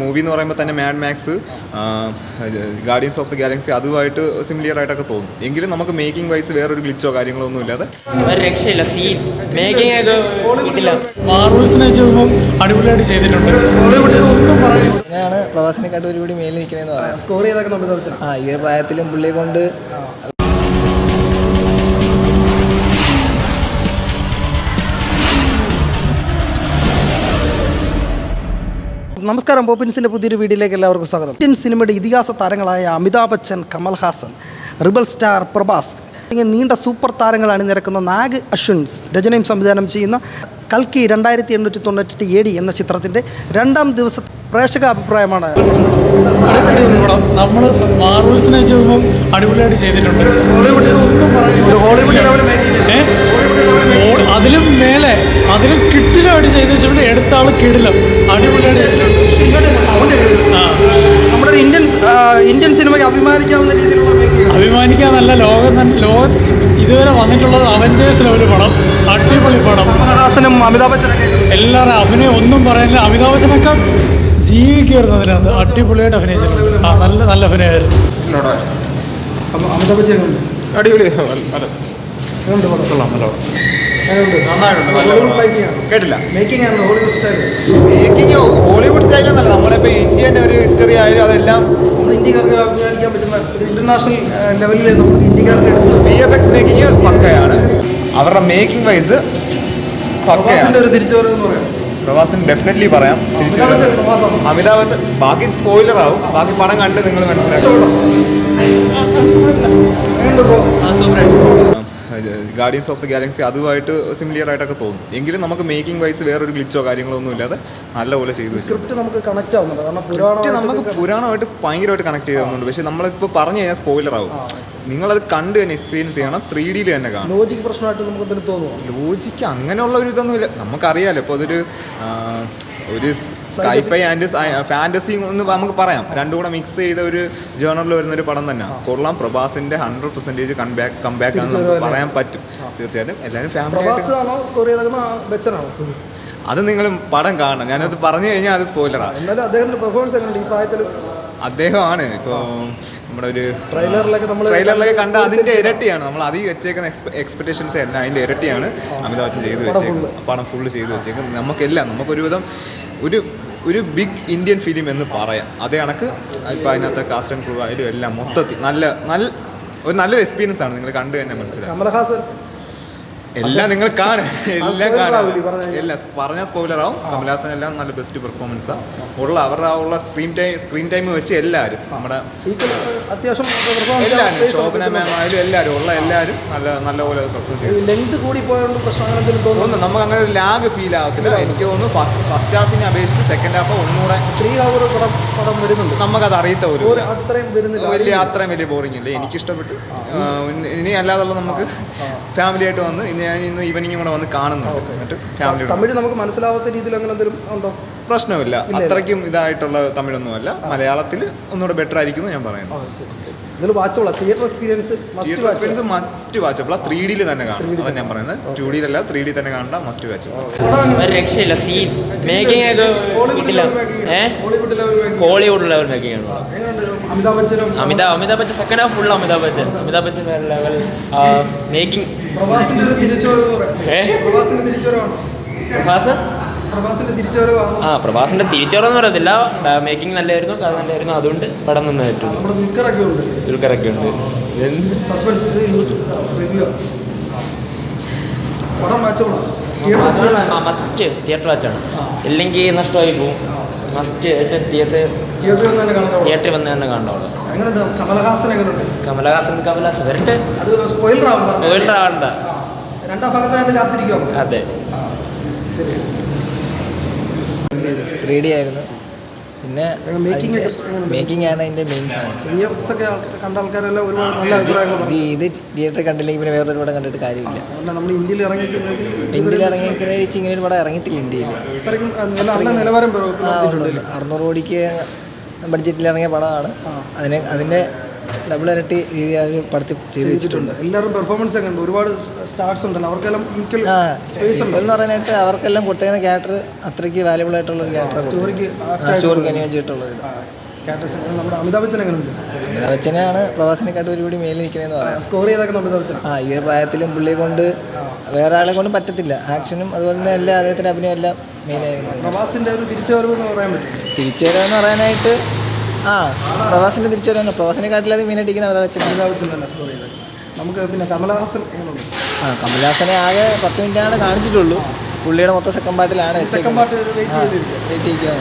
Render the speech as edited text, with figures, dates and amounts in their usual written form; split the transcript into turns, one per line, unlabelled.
Movie എന്ന് പറയുമ്പോൾ തന്നെ Mad Max, Guardians of the Galaxy അതുമായിട്ട് സിമിലിയർ ആയിട്ടൊക്കെ തോന്നും. എങ്കിലും നമുക്ക് മേക്കിംഗ് വൈസ് വേറൊരു ഗ്ലിച്ചോ കാര്യങ്ങളോ ഒന്നും ഇല്ലാതെ
രക്ഷയില്ല. സീൻ മേക്കിംഗ് ഒക്കെ കിട്ടില്ല.
മാർവൽസിനെ വെച്ച് നോക്കുമ്പോൾ അടിപൊളിയായിട്ട് ചെയ്തിട്ടുണ്ട്.
അങ്ങനെയാണ് പ്രവാസിനെക്കാട്ടും ഒരുപടി മേലിൽ നിൽക്കുന്നതെന്ന് പറയാം.
സ്കോർ ചെയ്തൊക്കെ നമ്മൾ
ഈ ഒരു പ്രായത്തിലും പുള്ളിയെ കൊണ്ട്
നമസ്കാരം. പോപ്പിൻസിൻ്റെ പുതിയൊരു വീഡിയോയിലേക്ക് എല്ലാവർക്കും സ്വാഗതം. ഇന്ത്യൻ സിനിമയുടെ ഇതിഹാസ താരങ്ങളായ അമിതാഭ് ബച്ചൻ, കമൽ ഹാസൻ, റിബൽ സ്റ്റാർ പ്രഭാസ് ഇങ്ങനെ നീണ്ട സൂപ്പർ താരങ്ങൾ അണിനിരക്കുന്ന നാഗ് അശ്വിൻസ് രചനയും സംവിധാനം ചെയ്യുന്ന കൽക്കി 2898 AD എന്ന ചിത്രത്തിൻ്റെ 2ാം ദിവസത്തെ പ്രേക്ഷക അഭിപ്രായമാണ്.
നമ്മൾ മാർവൽസിനെ വെച്ച് നോക്കുമ്പോൾ അടിപൊളിയായിട്ട് ചെയ്തിട്ടുണ്ട്. അതിലും മേലെ അതിലും കിട്ടിലായിട്ട് ചെയ്ത് വെച്ചിട്ടുണ്ട്. എടുത്ത ആൾ കിടിലം അടിപൊളിയായിട്ട്
നമ്മുടെ ഇന്ത്യൻ സിനിമയ്ക്ക് അഭിമാനിക്കാവുന്ന രീതിയിലുള്ള
അഭിമാനിക്കാന്നല്ല, ലോകം ഇതുവരെ വന്നിട്ടുള്ളത് അവഞ്ചേഴ്സ് ലെവൽ പടം. അടിപൊളി പടം.
കമൽഹാസനും അമിതാഭ് ബച്ചനൊക്കെ
എല്ലാവരും അഭിനയം ഒന്നും പറയാനില്ല. അമിതാഭ് ബച്ചനൊക്കെ ജീവിക്കായിരുന്നു അതിനകത്ത്. അടിപൊളിയായിട്ട് അഭിനയിച്ചിട്ടുണ്ട്. നല്ല അഭിനയമായിരുന്നു.
അമിതാഭ് ബച്ചൻ
അടിപൊളി കേട്ടില്ല. മേക്കിംഗ് ഹോളിവുഡ് സ്റ്റൈലെന്നല്ല, നമ്മളിപ്പോൾ ഇന്ത്യൻ്റെ ഒരു ഹിസ്റ്ററി ആയാലും അതെല്ലാം
ഇന്ത്യക്കാർക്ക് അഭിമാനിക്കാൻ പറ്റുന്ന ഇന്റർനാഷണൽ ലെവലിൽ നമുക്ക് ഇന്ത്യക്കാർക്ക് എടുത്ത്
VFX മേക്കിംഗ് പക്കയാണ്. അവരുടെ മേക്കിംഗ് വൈസ് പക്കയാണ്.
ഒരു തിരിച്ചുവരവ് എന്ന് പറയാം.
പ്രവാസിന് ഡെഫിനറ്റ്ലി പറയാം തിരിച്ചു. അമിതാഭ് ബച്ചൻ ബാക്കി സ്പോയിലർ ആവും, ബാക്കി പടം കണ്ട് നിങ്ങൾ മനസ്സിലാക്കും. ഗാർഡിയൻസ് ഓഫ് ദി ഗാലക്സി അതുമായിട്ട് സിമിലിയർ ആയിട്ടൊക്കെ തോന്നും. എങ്കിലും നമുക്ക് മേക്കിംഗ് വൈസ് വേറൊരു ഗ്ലിച്ചോ കാര്യങ്ങളോ ഒന്നും ഇല്ലാതെ നല്ലപോലെ ചെയ്തു.
സ്ക്രിപ്റ്റ് നമുക്ക് കണക്ട് ആവുന്നുണ്ട്. കാരണം
നമുക്ക് പുരാണമായിട്ട് ഭയങ്കരമായിട്ട് കണക്ട് ചെയ്തുന്നുണ്ട്. പക്ഷേ നമ്മളിപ്പോൾ പറഞ്ഞു കഴിഞ്ഞാൽ സ്പോയിലർ ആവും. നിങ്ങളത് കണ്ട് തന്നെ എക്സ്പീരിയൻസ് ചെയ്യണം. 3D തന്നെ കാണും.
ലോജിക് പ്രശ്നമായിട്ട് നമുക്ക് എന്തെങ്കിലും തോന്നുമോ?
ലോജിക്ക് അങ്ങനെയുള്ള ഒരു ഇതൊന്നുമില്ല. നമുക്കറിയാലോ ഇപ്പോൾ അതൊരു സ്കൈഫൈ ആൻഡ് ഫാൻറ്റസി എന്ന് നമുക്ക് പറയാം. രണ്ടും കൂടെ മിക്സ് ചെയ്ത ഒരു ജേണറിൽ വരുന്നൊരു പടം തന്നെ കൊള്ളാം. പ്രഭാസിൻ്റെ 100% കംബാക്ക് ആണെന്ന് നമുക്ക് പറയാൻ പറ്റും. തീർച്ചയായിട്ടും എല്ലാവരും ഫാമിലി അത് നിങ്ങൾ പടം കാണണം. ഞാനത് പറഞ്ഞു കഴിഞ്ഞാൽ അത് സ്പോയിലറാണ്. അദ്ദേഹമാണ് ഇപ്പോൾ നമ്മുടെ ഒരു ട്രെയിലറിലൊക്കെ കണ്ട അതിൻ്റെ ഇരട്ടിയാണ്. നമ്മൾ അതിൽ വെച്ചേക്കുന്ന എക്സ്പെക്ടേഷൻസ് എല്ലാം അതിൻ്റെ ഇരട്ടിയാണ് അമിതാഭ് ബച്ചൻ ചെയ്ത് വെച്ചേക്കുന്നത്. പടം ഫുള്ള് ചെയ്ത് വെച്ചേക്കുന്നത്. നമുക്കെല്ലാം നമുക്കൊരുവിധം ഒരു ബിഗ് ഇന്ത്യൻ ഫിലിം എന്ന് പറയാം. അതേ കണക്ക് ഇപ്പോൾ അതിനകത്ത് കാസ്റ്റ് ആൻഡ് ക്രൂ ആയാലും എല്ലാം മൊത്തത്തിൽ നല്ലൊരു എക്സ്പീരിയൻസ് ആണ്. നിങ്ങൾ കണ്ടു തന്നെ മനസ്സിലാവും.
കമൽഹാസൻ
എല്ലാം നിങ്ങൾ കാണും. എല്ലാം പറഞ്ഞാൽ സ്പോയിലർ ആവും. കമൽഹാസൻ എല്ലാം നല്ല ബെസ്റ്റ് പെർഫോമൻസാണ് അവരുടെ സ്ക്രീൻ ടൈം വെച്ച് എല്ലാവരും നമ്മുടെ എല്ലാവരും ശോഭന മാം ആയാലും എല്ലാവരും നല്ലപോലെ പെർഫോം ചെയ്തു. തോന്നുന്നു നമുക്ക് അങ്ങനെ ഒരു ലാഗ് ഫീൽ ആവത്തില്ല. എനിക്ക് തോന്നുന്നു ഫസ്റ്റ് ഹാഫിനെ അപേക്ഷിച്ച് സെക്കൻഡ് ഹാഫ് ഒന്നുകൂടെ
3 hour പടം വരുന്നുണ്ട്.
നമുക്കത് അറിയത്ത പോലും അത്രയും വലിയ ബോറിംഗ് ഇല്ല. എനിക്കിഷ്ടപ്പെട്ടു. ഇനി അല്ലാതുള്ള നമുക്ക് ഫാമിലി ആയിട്ട് വന്ന് ഞാൻ ഇന്ന് ഈവനിങ് കൂടെ വന്ന് കാണുന്നുണ്ട്. എന്നിട്ട് ഫാമിലി
തമിഴ് നമുക്ക് മനസ്സിലാവാത്ത രീതിയിൽ അങ്ങനെ എന്തെങ്കിലും ഉണ്ടോ?
പ്രശ്നമില്ല. അത്രയ്ക്കും ഇതായിട്ടുള്ള തമിഴൊന്നും അല്ല. മലയാളത്തിൽ ഒന്നുകൂടെ ബെറ്റർ ആയിരിക്കും ഞാൻ പറയുന്നത്.
Theatre experience
must watchable. 3D തന്നെ കാണണം. അതാണ് ഞാൻ പറയുന്നത്. 2D അല്ല 3D തന്നെ കാണണ്ട. Must watchable.
രക്ഷയില്ല. സീൻ മേക്കിംഗ് ഒക്കെ കിട്ടില്ല. ഹോളിവുഡ് ലെവൽ മേക്കിംഗ് ആണ്. Amitabh Bachchan second half full Amitabh Bachchan level making. പ്രഭാസിന്റെ തിരിച്ചുവരവെന്ന് പറയത്തില്ല. മേക്കിംഗ് നല്ലതായിരുന്നു, കഥ നല്ലതായിരുന്നു. അതുകൊണ്ട് പടം നന്നായിട്ടുണ്ട്. ദുൽഖറൊക്കെ ഉണ്ട്. മസ്റ്റ് തിയേറ്റർ വാച്ചാണ്. ഇല്ലെങ്കിൽ നഷ്ടമായി പോകും. മസ്റ്റ് തിയേറ്ററിൽ വന്ന് തന്നെ കാണണം. കമൽഹാസൻ വരട്ടെ. സ്പോയിലർ ആവണ്ട. അതെ.
3D ആയിരുന്നു. പിന്നെ മേക്കിംഗ് ആണ് അതിൻ്റെ മെയിൻ സാധനം. ഇത് തിയേറ്ററിൽ കണ്ടില്ലെങ്കിൽ പിന്നെ വേറൊരു പടം കണ്ടിട്ട് കാര്യമില്ല. ഇന്ത്യയിൽ ഇറങ്ങിയിരിക്കുന്ന ഇങ്ങനെ ഒരു പടം ഇറങ്ങിയിട്ടില്ല ഇന്ത്യയിൽ. 600 കോടിക്ക് ബഡ്ജറ്റിൽ ഇറങ്ങിയ പടമാണ്. അതിൻ്റെ ഡബിൾ ഇരട്ടി രീതി അവർ പടത്തിൽ ചെയ്ത് വെച്ചിട്ടുണ്ട്.
എല്ലാവരും പെർഫോമൻസ് ഒക്കെ ഉണ്ട്, ഒരുപാട് സ്റ്റാർസ് ഉണ്ടല്ലോ, അവർക്കെല്ലാം ഈക്വൽ
ആ
സ്പേസ് ഉണ്ട്
എന്ന് പറയാനായിട്ട് അവർക്കെല്ലാം കൊടുത്തേക്കുന്ന ക്യാരക്ടർ അത്രയ്ക്ക് വാല്യബിൾ ആയിട്ടുള്ള ഒരു ക്യാരക്ടർ, സ്റ്റോറിക്ക് അനുയോജ്യമായിട്ടുള്ളത്.
ക്യാരക്ടേഴ്സ്. നമ്മുടെ അമിതാഭ് ബച്ചൻ എങ്ങനെ ഉണ്ട്?
അമിതാഭ് ബച്ചനെയാണ് പ്രവാസിനെക്കാട്ടും ഒരുപടി മേലിൽ നിൽക്കുന്നതെന്ന് പറയാം.
സ്കോർ ചെയ്തേക്കുന്ന അമിതാഭ് ബച്ചൻ
ഈ ഒരു പ്രായത്തിലും പുള്ളിയെ കൊണ്ട് വേറെ ആളെ കൊണ്ട് പറ്റത്തില്ല. ആക്ഷനും അതുപോലെ തന്നെ എല്ലാ അദ്ദേഹത്തിൻ്റെ അഭിനയം എല്ലാം മെയിനായിരുന്നു.
പ്രവാസിൻ്റെ ഒരു തിരിച്ചുവരവ് എന്ന് പറയാൻ പറ്റും.
തിരിച്ചുവരവെന്ന് പറയാനായിട്ട് പ്രവാസിൻ്റെ തിരിച്ചുവരവാണ്. പ്രവാസിനെക്കാട്ടിൽ അത് മെയിനായിട്ടിരിക്കുന്ന അമിതാഭ് ബച്ചൻ.
അമിതാഭ് ബച്ചൻ തന്നെ സ്കോർ ചെയ്തത്. നമുക്ക് പിന്നെ കമലഹാസൻ എങ്ങനെയുണ്ട്?
കമൽഹാസനെ ആകെ 10 മിനിറ്റാണ് കാണിച്ചിട്ടുള്ളൂ. പുള്ളിയുടെ മൊത്തം സെക്കൻഡ് പാർട്ടിലാണ്
സെക്കൻഡ് പാർട്ട് വെയിറ്റ് ചെയ്തിരിക്കും.
വെയിറ്റ് ചെയ്യിക്കുക.